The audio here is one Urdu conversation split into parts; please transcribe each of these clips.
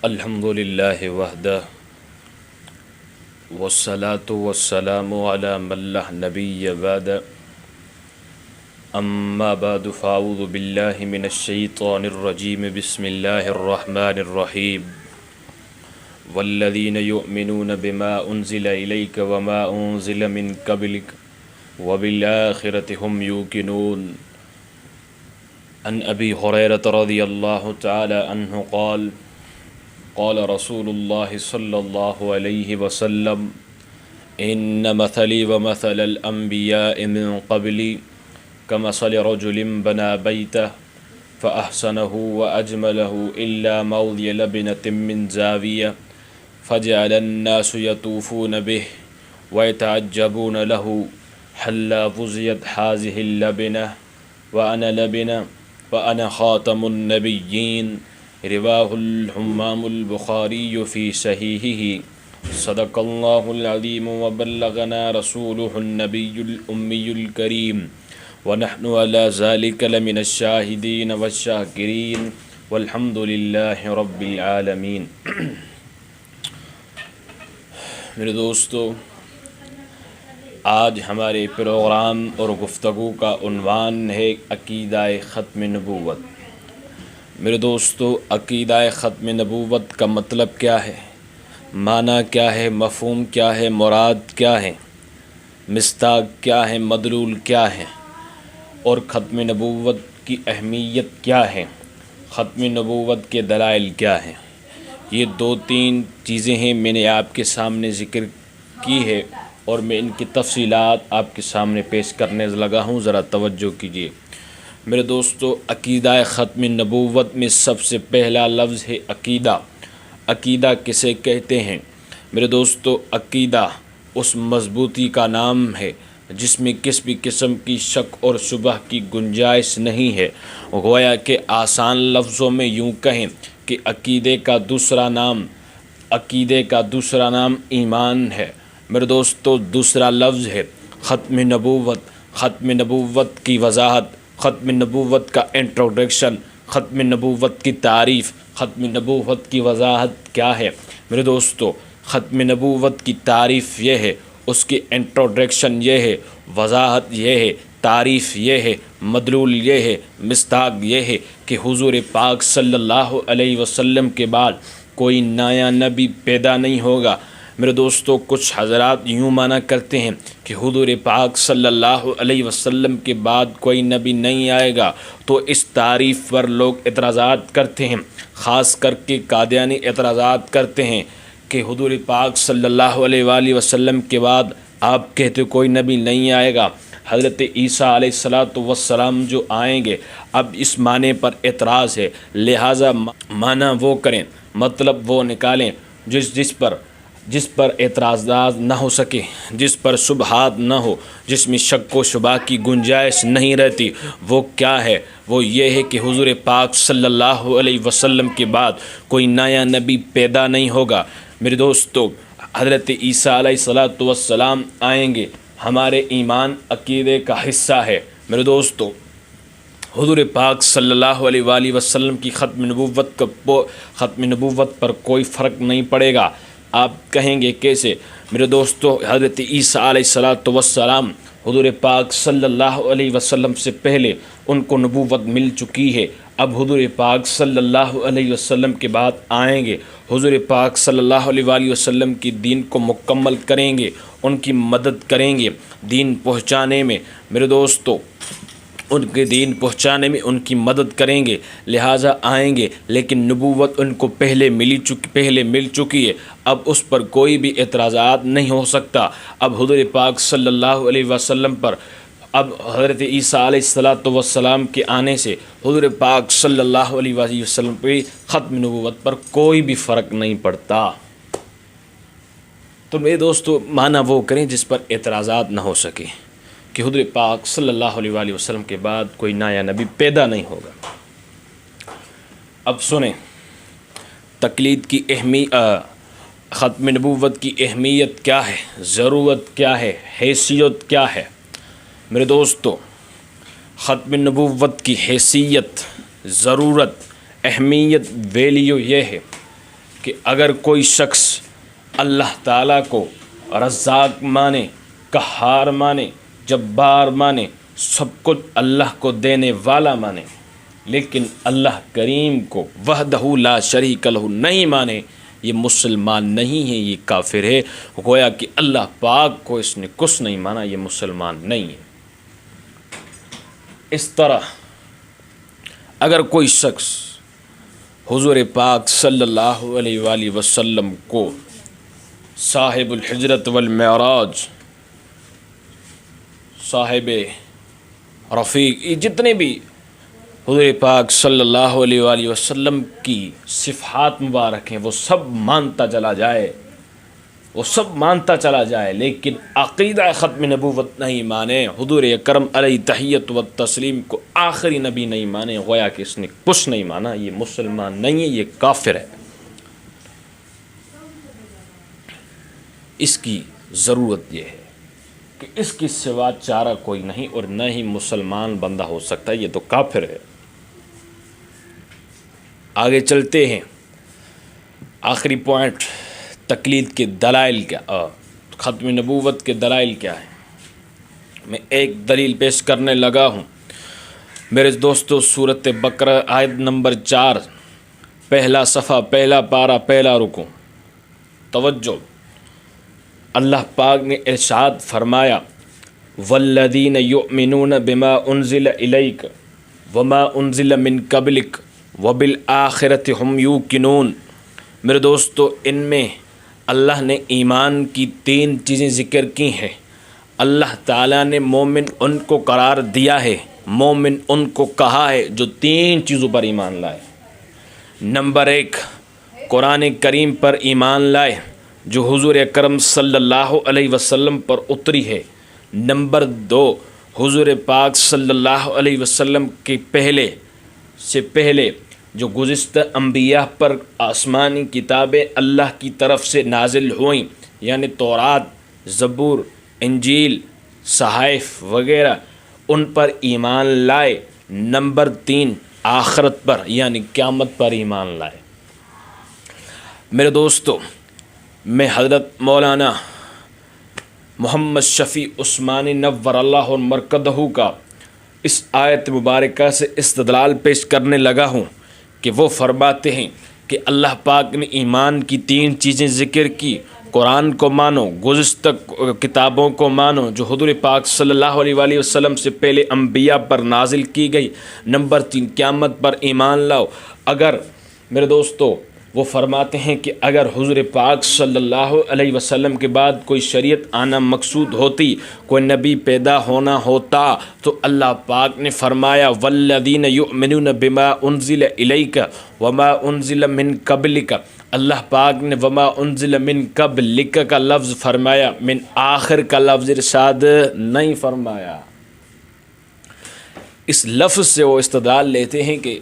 الحمد للہ وحدہ والصلاة والسلام علی من لا نبی بعد اما بعد فاعوذ باللہ من الشیطان الرجیم بسم اللہ الرحمن الرحیم والذین یؤمنون بما انزل الیک وما انزل من قبلک وبالآخرة هم یوقنون عن ابی ہریرہ رضی اللہ تعالی عنہ قال رسول اللہ صلی اللہ علیہ وسلم ان مثلی ومثل الانبیاء من قبلی كمثل رجل بنى بيته فأحسنه وأجمله إلا موضع لبنة من زاوية فجعل الناس يطوفون به ويتعجبون له هلا فزيت هذه اللبنة وأنا خاتم النبيين رواه الحمام البخاري في صحيحه صدق الله العظيم وبلغنا رسوله النبي الأمي الكريم ونحن على ذلك لمن الشاهدين والشاكرين والحمد لله رب العالمين۔ میرے دوستو، آج ہمارے پروگرام اور گفتگو کا عنوان ہے عقیدہ ختم نبوت۔ میرے دوستو، عقیدہ ختم نبوت کا مطلب کیا ہے، معنی کیا ہے، مفہوم کیا ہے، مراد کیا ہے، مصداق کیا ہے، مدلول کیا ہے، اور ختم نبوت کی اہمیت کیا ہے، ختم نبوت کے دلائل کیا ہیں۔ یہ دو تین چیزیں ہیں، میں نے آپ کے سامنے ذکر کی ہے اور میں ان کی تفصیلات آپ کے سامنے پیش کرنے لگا ہوں، ذرا توجہ کیجیے۔ میرے دوستو، عقیدہ ختم نبوت میں سب سے پہلا لفظ ہے عقیدہ۔ عقیدہ کسے کہتے ہیں؟ میرے دوستو، عقیدہ اس مضبوطی کا نام ہے جس میں کسی بھی قسم کی شک اور شبہ کی گنجائش نہیں ہے۔ گویا کہ آسان لفظوں میں یوں کہیں کہ عقیدے کا دوسرا نام ایمان ہے۔ میرے دوستو، دوسرا لفظ ہے ختم نبوت۔ ختم نبوت کی وضاحت، ختم نبوت کا انٹروڈکشن، ختم نبوت کی تعریف، ختم نبوت کی وضاحت کیا ہے؟ میرے دوستو، ختم نبوت کی تعریف یہ ہے، اس کی انٹروڈکشن یہ ہے، وضاحت یہ ہے، تعریف یہ ہے، مدلول یہ ہے، مصداق یہ ہے کہ حضور پاک صلی اللہ علیہ وسلم کے بعد کوئی نیا نبی پیدا نہیں ہوگا۔ میرے دوستو، کچھ حضرات یوں مانا کرتے ہیں کہ حضور پاک صلی اللہ علیہ وسلم کے بعد کوئی نبی نہیں آئے گا، تو اس تعریف پر لوگ اعتراضات کرتے ہیں، خاص کر کے قادیانی اعتراضات کرتے ہیں کہ حضور پاک صلی اللہ علیہ وآلہ وسلم کے بعد آپ کہتے کوئی نبی نہیں آئے گا، حضرت عیسیٰ علیہ السلام جو آئیں گے۔ اب اس معنی پر اعتراض ہے، لہٰذا معنی وہ کریں، مطلب وہ نکالیں جس پر اعتراضات نہ ہو سکے، جس پر شبہات نہ ہو، جس میں شک و شبہ کی گنجائش نہیں رہتی۔ وہ کیا ہے؟ وہ یہ ہے کہ حضور پاک صلی اللہ علیہ وسلم کے بعد کوئی نیا نبی پیدا نہیں ہوگا۔ میرے دوستو، حضرت عیسیٰ علیہ السلام آئیں گے، ہمارے ایمان عقیدے کا حصہ ہے۔ میرے دوستو، حضور پاک صلی اللہ علیہ وآلہ وسلم کی ختم نبوت پر کوئی فرق نہیں پڑے گا۔ آپ کہیں گے کیسے؟ میرے دوستو، حضرت عیسیٰ علیہ السلام حضور پاک صلی اللہ علیہ وسلم سے پہلے ان کو نبوت مل چکی ہے۔ اب حضور پاک صلی اللہ علیہ وسلم کے بعد آئیں گے، حضور پاک صلی اللہ علیہ وآلہ وسلم کی دین کو مکمل کریں گے، ان کی مدد کریں گے دین پہنچانے میں۔ میرے دوستو، ان کے دین پہنچانے میں ان کی مدد کریں گے، لہٰذا آئیں گے، لیکن نبوت ان کو پہلے مل چکی ہے۔ اب اس پر کوئی بھی اعتراضات نہیں ہو سکتا۔ اب حضور پاک صلی اللہ علیہ وسلم پر، اب حضرت عیسیٰ علیہ السلام کے آنے سے حضور پاک صلی اللہ علیہ وسلم پہ ختم نبوت پر کوئی بھی فرق نہیں پڑتا۔ تو میرے دوستو، معنی وہ کریں جس پر اعتراضات نہ ہو سکے کہ حضور پاک صلی اللہ علیہ وآلہ وسلم کے بعد کوئی نیا نبی پیدا نہیں ہوگا۔ اب سنیں، تقلید کی ختم نبوت کی اہمیت کیا ہے، ضرورت کیا ہے، حیثیت کیا ہے؟ میرے دوستو، ختم نبوت کی حیثیت، ضرورت، اہمیت، ویلیو یہ ہے کہ اگر کوئی شخص اللہ تعالیٰ کو رزاق مانے، قہار مانے، جبار مانے، سب کچھ اللہ کو دینے والا مانے، لیکن اللہ کریم کو وحدہ لا شریک لہ نہیں مانے، یہ مسلمان نہیں ہے، یہ کافر ہے۔ گویا کہ اللہ پاک کو اس نے کچھ نہیں مانا، یہ مسلمان نہیں ہے۔ اس طرح اگر کوئی شخص حضور پاک صلی اللہ علیہ وآلہ وسلم کو صاحب الحجرت والمعراج، صاحب رفیق، یہ جتنے بھی حضور پاک صلی اللہ علیہ وآلہ وسلم کی صفات مبارک ہیں وہ سب مانتا چلا جائے، وہ سب مانتا چلا جائے، لیکن عقیدہ ختم نبوت نہیں مانے، حضور اکرم علیہ تحیت و تسلیم کو آخری نبی نہیں مانے، گویا کہ اس نے کچھ نہیں مانا، یہ مسلمان نہیں ہے، یہ کافر ہے۔ اس کی ضرورت یہ ہے کہ اس کی سوا چارہ کوئی نہیں، اور نہ ہی مسلمان بندہ ہو سکتا ہے، یہ تو کافر ہے۔ آگے چلتے ہیں، آخری پوائنٹ، تقلید کے دلائل کیا، ختم نبوت کے دلائل کیا ہے۔ میں ایک دلیل پیش کرنے لگا ہوں میرے دوستو، سورۃ بقرہ آیت نمبر 4، پہلا صفحہ، پہلا پارہ، پہلا رکوع، توجہ۔ اللہ پاک نے ارشاد فرمایا، والذین یؤمنون بما انزل الیک وما انزل من قبلک وبالآخرۃ ہم یوقنون۔ میرے دوستو، ان میں اللہ نے ایمان کی 3 چیزیں ذکر کی ہیں۔ اللہ تعالیٰ نے مومن ان کو قرار دیا ہے، مومن ان کو کہا ہے جو 3 چیزوں پر ایمان لائے۔ نمبر 1، قرآن کریم پر ایمان لائے جو حضور اکرم صلی اللہ علیہ وسلم پر اتری ہے۔ نمبر 2، حضور پاک صلی اللہ علیہ وسلم کے پہلے جو گزشتہ انبیاء پر آسمانی کتابیں اللہ کی طرف سے نازل ہوئیں، یعنی تورات، زبور، انجیل، صحائف وغیرہ، ان پر ایمان لائے۔ نمبر 3، آخرت پر یعنی قیامت پر ایمان لائے۔ میرے دوستو، میں حضرت مولانا محمد شفیع عثمانی نور اللہ مرکزہ کا اس آیت مبارکہ سے استدلال پیش کرنے لگا ہوں کہ وہ فرماتے ہیں کہ اللہ پاک نے ایمان کی 3 چیزیں ذکر کی، قرآن کو مانو، گزشتہ کتابوں کو مانو جو حضور پاک صلی اللہ علیہ وآلہ وسلم سے پہلے انبیاء پر نازل کی گئی، نمبر 3 قیامت پر ایمان لاؤ۔ اگر میرے دوستو، وہ فرماتے ہیں کہ اگر حضور پاک صلی اللہ علیہ وسلم کے بعد کوئی شریعت آنا مقصود ہوتی، کوئی نبی پیدا ہونا ہوتا، تو اللہ پاک نے فرمایا والذین یؤمنون بما انزل الیک وما انزل من قبلک۔ اللہ پاک نے وما انزل من قبلک کا لفظ فرمایا، من آخر کا لفظ ارشاد نہیں فرمایا۔ اس لفظ سے وہ استدلال لیتے ہیں کہ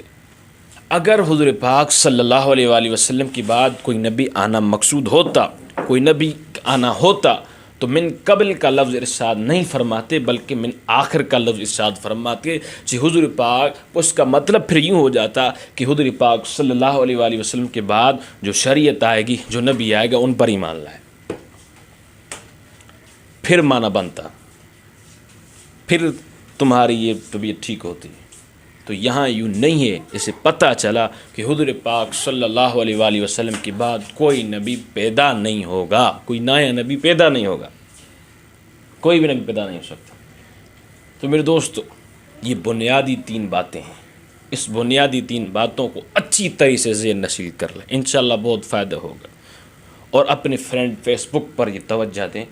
اگر حضور پاک صلی اللہ علیہ وآلہ وسلم کی بعد کوئی نبی آنا مقصود ہوتا، کوئی نبی آنا ہوتا، تو من قبل کا لفظ ارشاد نہیں فرماتے بلکہ من آخر کا لفظ ارشاد فرماتے۔ جی حضور پاک، اس کا مطلب پھر یوں ہو جاتا کہ حضور پاک صلی اللہ علیہ وآلہ وسلم کے بعد جو شریعت آئے گی، جو نبی آئے گا، ان پر ایمان لائے، پھر معنی بنتا، پھر تمہاری یہ طبیعت ٹھیک ہوتی۔ تو یہاں یوں نہیں ہے، اسے پتہ چلا کہ حضور پاک صلی اللہ علیہ وآلہ وسلم کے بعد کوئی نبی پیدا نہیں ہوگا، کوئی نیا نبی پیدا نہیں ہوگا، کوئی بھی نبی پیدا نہیں ہو سکتا۔ تو میرے دوستو، یہ بنیادی 3 باتیں ہیں، اس بنیادی 3 باتوں کو اچھی طرح سے ذہن نشین کر لیں، انشاءاللہ بہت فائدہ ہوگا۔ اور اپنے فرینڈ فیس بک پر یہ توجہ دیں،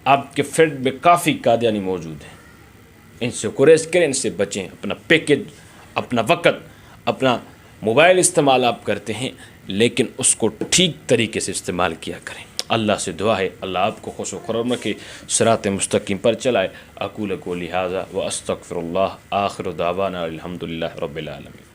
آپ کے فرینڈ میں کافی قادیانی موجود ہیں، ان سے گریز کریں، ان سے بچیں۔ اپنا پیکج، اپنا وقت، اپنا موبائل استعمال آپ کرتے ہیں، لیکن اس کو ٹھیک طریقے سے استعمال کیا کریں۔ اللہ سے دعا ہے اللہ آپ کو خوش و خرم رکھے، صراط مستقیم پر چلائے۔ اقول قولی ھذا واستغفر اللہ، آخر دعوانا الحمدللہ رب العالمین۔